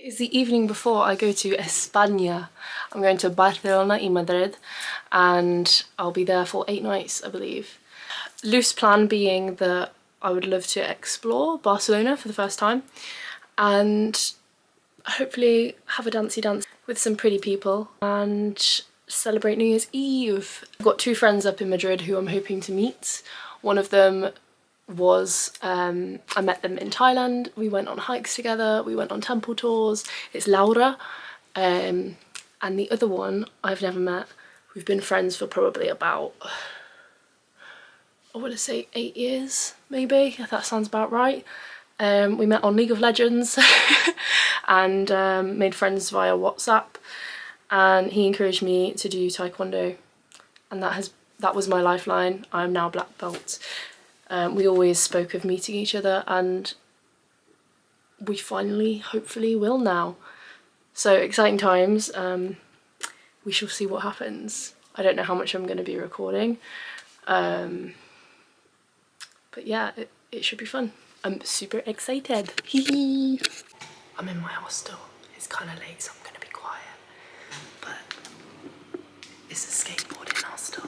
It's the evening before I go to España. I'm going to Barcelona and Madrid and I'll be there for 8 nights, I believe. Loose plan being that I would love to explore Barcelona for the first time and hopefully have a dancey dance with some pretty people and celebrate New Year's Eve. I've got 2 friends up in Madrid who I'm hoping to meet. One of them was, I met them in Thailand, we went on hikes together, we went on temple tours. It's Laura, and the other one I've never met. We've been friends for probably about, I want to say 8 years maybe, if that sounds about right. We met on League of Legends and made friends via WhatsApp, and he encouraged me to do Taekwondo, and that was my lifeline. I'm now black belt. We always spoke of meeting each other and we finally, hopefully, will now. So exciting times. We shall see what happens. I don't know how much I'm going to be recording. But yeah, it should be fun. I'm super excited. Hee. I'm in my hostel. It's kind of late, so I'm going to be quiet. But it's a skateboarding hostel.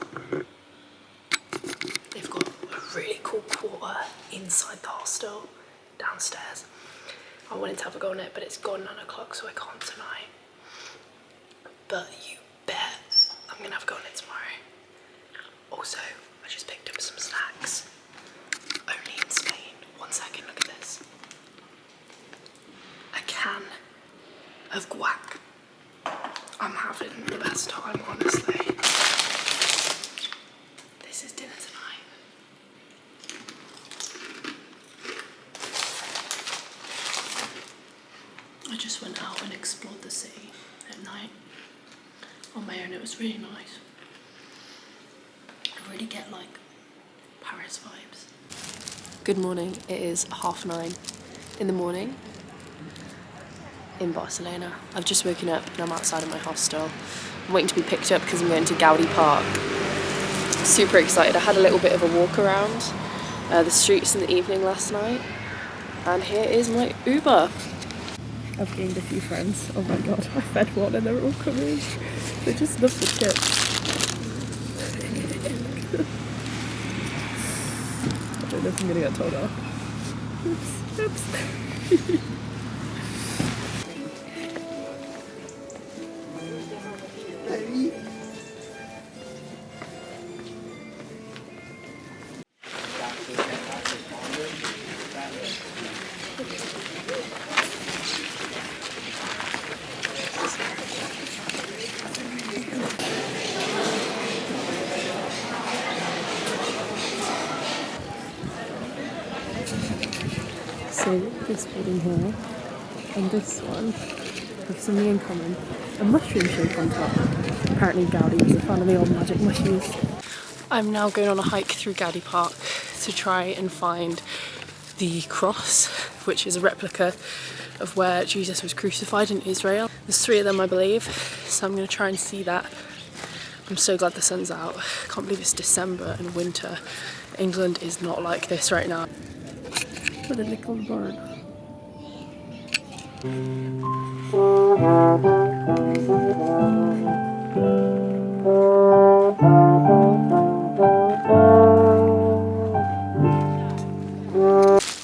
They've got a really cool quarter inside the hostel, downstairs. I wanted to have a go on it, but it's gone 9 o'clock, so I can't tonight. But you bet I'm gonna have a go on it tomorrow. Also, I just picked up some snacks. Only in Spain. 1 second, look at this. A can of guac. I'm having the best time, honestly. This is dinner tonight. I just went out and explored the city at night on my own. It was really nice. I really get like Paris vibes. Good morning. It is 9:30 in the morning in Barcelona. I've just woken up and I'm outside of my hostel. I'm waiting to be picked up because I'm going to Gaudi Park. Super excited. I had a little bit of a walk around the streets in the evening last night, and here is my Uber. I've gained a few friends. Oh my god, I fed one and they're all coming. They just love the chips. I don't know if I'm gonna get told off. Oops. So this building here and this one have something in common. A mushroom shape on top. Apparently Gaudi was a fan of the old magic mushrooms. I'm now going on a hike through Gaudi Park to try and find the cross, which is a replica of where Jesus was crucified in Israel. There's 3 of them, I believe, so I'm going to try and see that. I'm so glad the sun's out. I can't believe it's December and winter. England is not like this right now. What a little bird.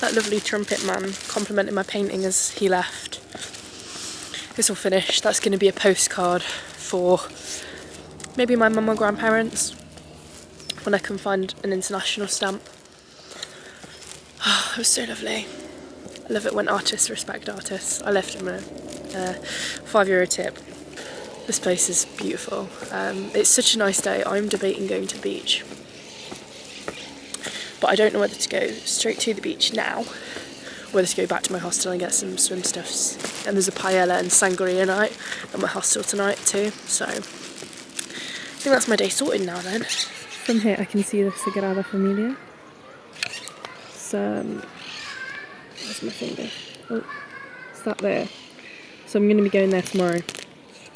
That lovely trumpet man complimented my painting as he left. It's all finished. That's going to be a postcard for maybe my mum or grandparents when I can find an international stamp. Oh, it was so lovely. I love it when artists respect artists. I left him a €5 tip. This place is beautiful. It's such a nice day. I'm debating going to the beach, but I don't know whether to go straight to the beach now, whether to go back to my hostel and get some swim stuffs. And there's a paella and sangria night at my hostel tonight too, so I think that's my day sorted now then. From here I can see the Sagrada Familia. Where's my finger? Oh, it's that there. So I'm going to be going there tomorrow.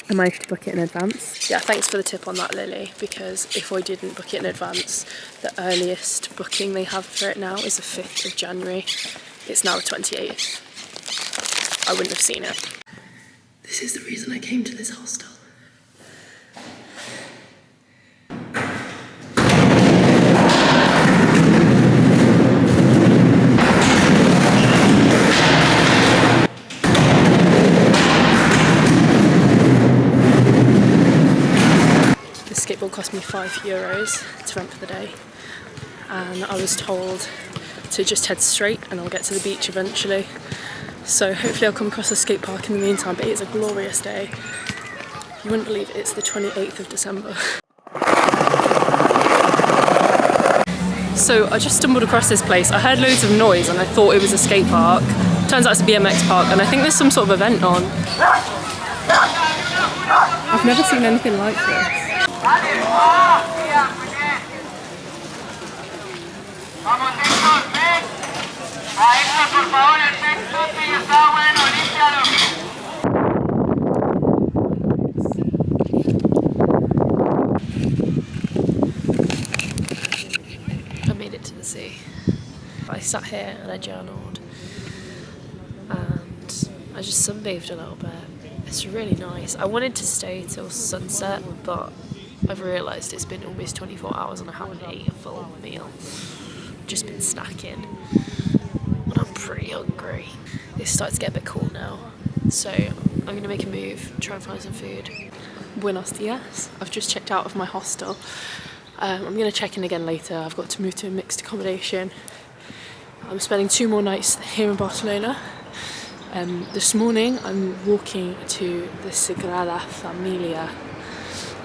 I managed to book it in advance. Yeah, thanks for the tip on that, Lily, because if I didn't book it in advance, the earliest booking they have for it now is the 5th of January. It's now the 28th. I wouldn't have seen it. This is the reason I came to this hostel. The skateboard cost me €5 to rent for the day, and I was told to just head straight and I'll get to the beach eventually. So hopefully I'll come across a skate park in the meantime, but it's a glorious day. You wouldn't believe it, it's the 28th of December. So I just stumbled across this place. I heard loads of noise and I thought it was a skate park. Turns out it's a BMX park, and I think there's some sort of event on. I've never seen anything like this. I made it to the sea. I sat here and I journaled and I just sunbathed a little bit. It's really nice. I wanted to stay till sunset, but I've realised it's been almost 24 hours and I haven't ate a full meal. Just been snacking and I'm pretty hungry. It's starting to get a bit cool now, so I'm going to make a move, try and find some food. Buenos dias. I've just checked out of my hostel. I'm going to check in again later. I've got to move to a mixed accommodation. I'm spending 2 more nights here in Barcelona. This morning I'm walking to the Sagrada Familia.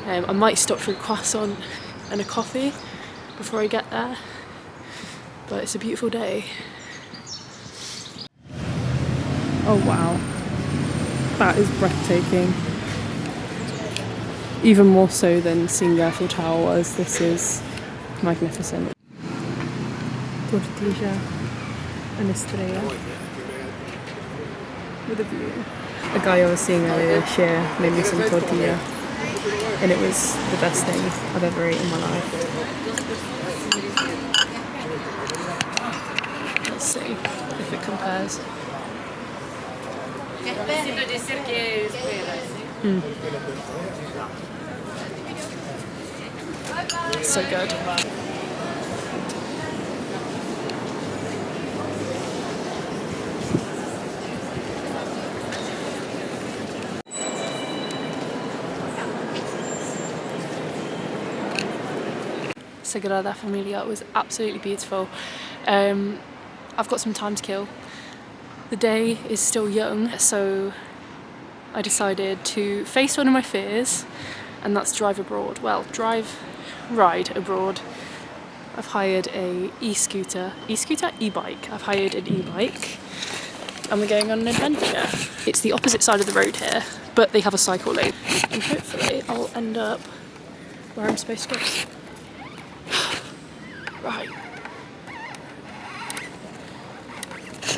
I might stop for a croissant and a coffee before I get there, but it's a beautiful day. Oh wow, that is breathtaking. Even more so than seeing the Eiffel Tower was. This is magnificent. Tortilla and estrella with a view. A guy I was seeing earlier, Cher, made me some tortilla, and it was the best thing I've ever eaten in my life. Let's see if it compares. So good. Sagrada Familia was absolutely beautiful. I've got some time to kill. The day is still young, so I decided to face one of my fears, and that's drive abroad. Well, ride abroad. I've hired a e-bike. I've hired an e-bike, and we're going on an adventure. It's the opposite side of the road here, but they have a cycle lane, and hopefully I'll end up where I'm supposed to go. Right.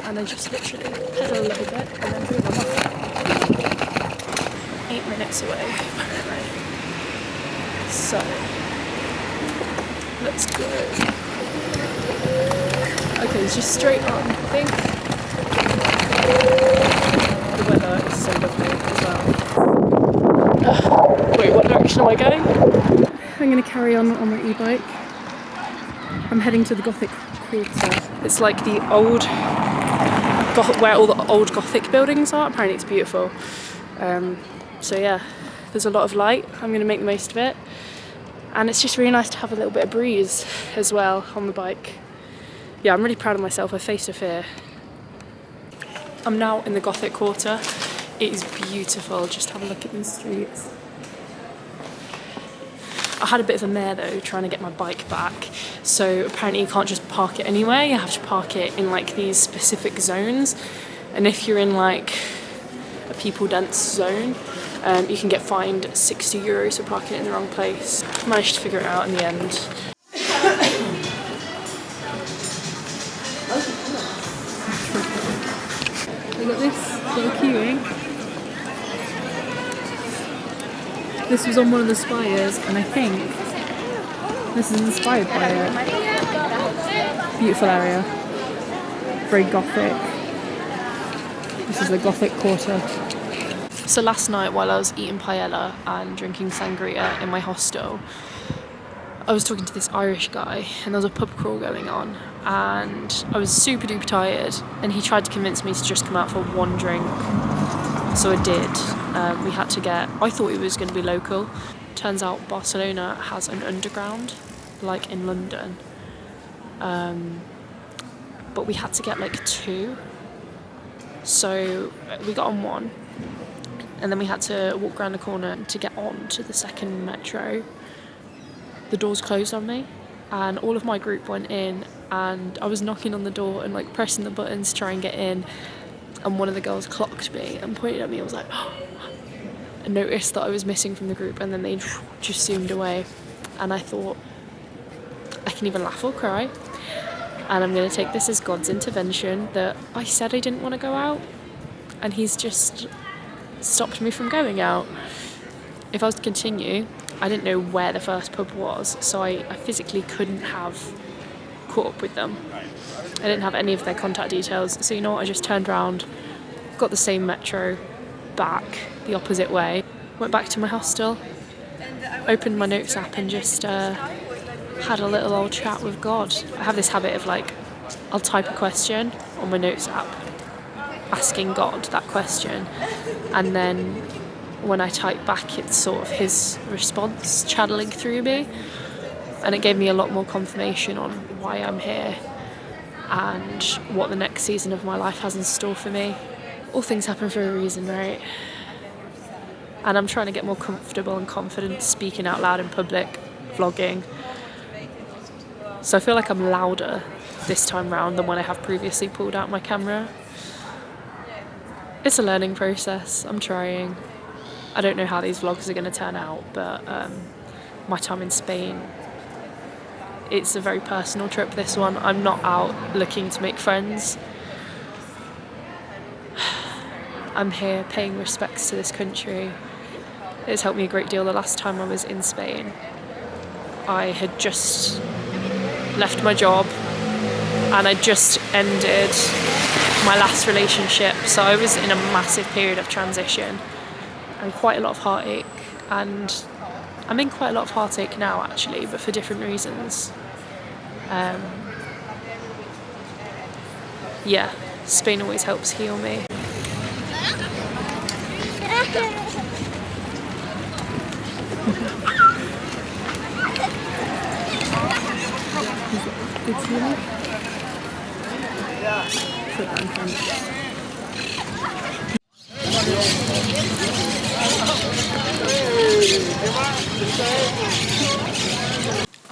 And I just literally pedal a little bit and then boom, I'm off. 8 minutes away, apparently. So, let's go. Okay, it's just straight on, I think. The weather is so lovely as well. Wait, what direction am I going? I'm going to carry on my e-bike. I'm heading to the Gothic quarter. It's like the old, where all the old Gothic buildings are. Apparently it's beautiful. So yeah, there's a lot of light. I'm going to make the most of it. And it's just really nice to have a little bit of breeze as well on the bike. Yeah, I'm really proud of myself. I faced a fear. I'm now in the Gothic quarter. It is beautiful. Just have a look at these streets. I had a bit of a mare though, trying to get my bike back. So apparently you can't just park it anywhere, you have to park it in like these specific zones. And if you're in like a people dense zone, you can get fined €60 for parking it in the wrong place. I managed to figure it out in the end. Look at this little queuing. This was on one of the spires, and I think this is inspired by it. Beautiful area. Very Gothic. This is the Gothic quarter. So last night while I was eating paella and drinking sangria in my hostel, I was talking to this Irish guy and there was a pub crawl going on and I was super duper tired and he tried to convince me to just come out for one drink. So I did. We had to I thought it was going to be local. Turns out Barcelona has an underground, like in London. But we had to get like 2. So we got on one and then we had to walk around the corner to get on to the second metro. The doors closed on me and all of my group went in and I was knocking on the door and like pressing the buttons to try and get in, and one of the girls clocked me and pointed at me and was like and noticed that I was missing from the group, and then they just zoomed away and I thought I can either laugh or cry, and I'm going to take this as God's intervention that I said I didn't want to go out and he's just stopped me from going out. If I was to continue, I didn't know where the first pub was, so I physically couldn't have caught up with them. I didn't have any of their contact details, so you know what, I just turned around, got the same metro back the opposite way, went back to my hostel, opened my notes app and just had a little old chat with God. I have this habit of like, I'll type a question on my notes app asking God that question, and then when I type back it's sort of his response channeling through me, and it gave me a lot more confirmation on why I'm here and what the next season of my life has in store for me. All things happen for a reason, right? And I'm trying to get more comfortable and confident speaking out loud in public, vlogging. So I feel like I'm louder this time round than when I have previously pulled out my camera. It's a learning process, I'm trying. I don't know how these vlogs are going to turn out, but my time in Spain, it's a very personal trip, this one. I'm not out looking to make friends. I'm here paying respects to this country. It's helped me a great deal the last time I was in Spain. I had just left my job and I just ended my last relationship, so I was in a massive period of transition and quite a lot of heartache, and I'm in quite a lot of heartache now actually, but for different reasons. Yeah, Spain always helps heal me.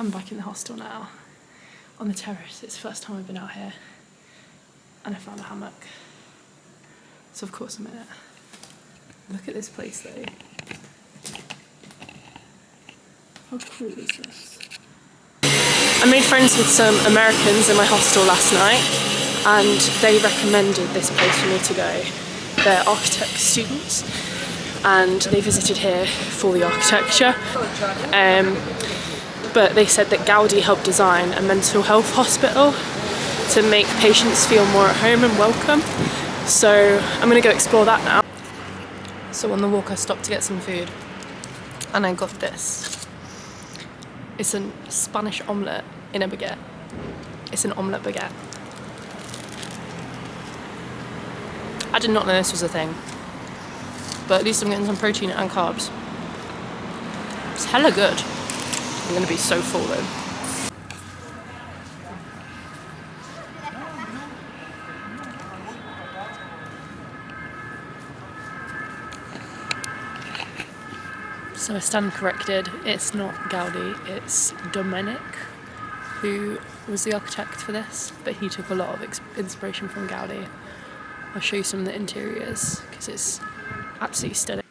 I'm back in the hostel now, on the terrace. It's the first time I've been out here, and I found a hammock, so of course I'm in it. Look at this place though. How cool is this? I made friends with some Americans in my hostel last night and they recommended this place for me to go. They're architect students and they visited here for the architecture. But they said that Gaudi helped design a mental health hospital to make patients feel more at home and welcome. So I'm going to go explore that now. So on the walk I stopped to get some food and I got this. It's a Spanish omelette in a baguette. It's an omelette baguette. I did not know this was a thing, but at least I'm getting some protein and carbs. It's hella good. I'm gonna be so full though. So I stand corrected, it's not Gaudi, it's Domenic, who was the architect for this, but he took a lot of inspiration from Gaudi. I'll show you some of the interiors, because it's absolutely stunning.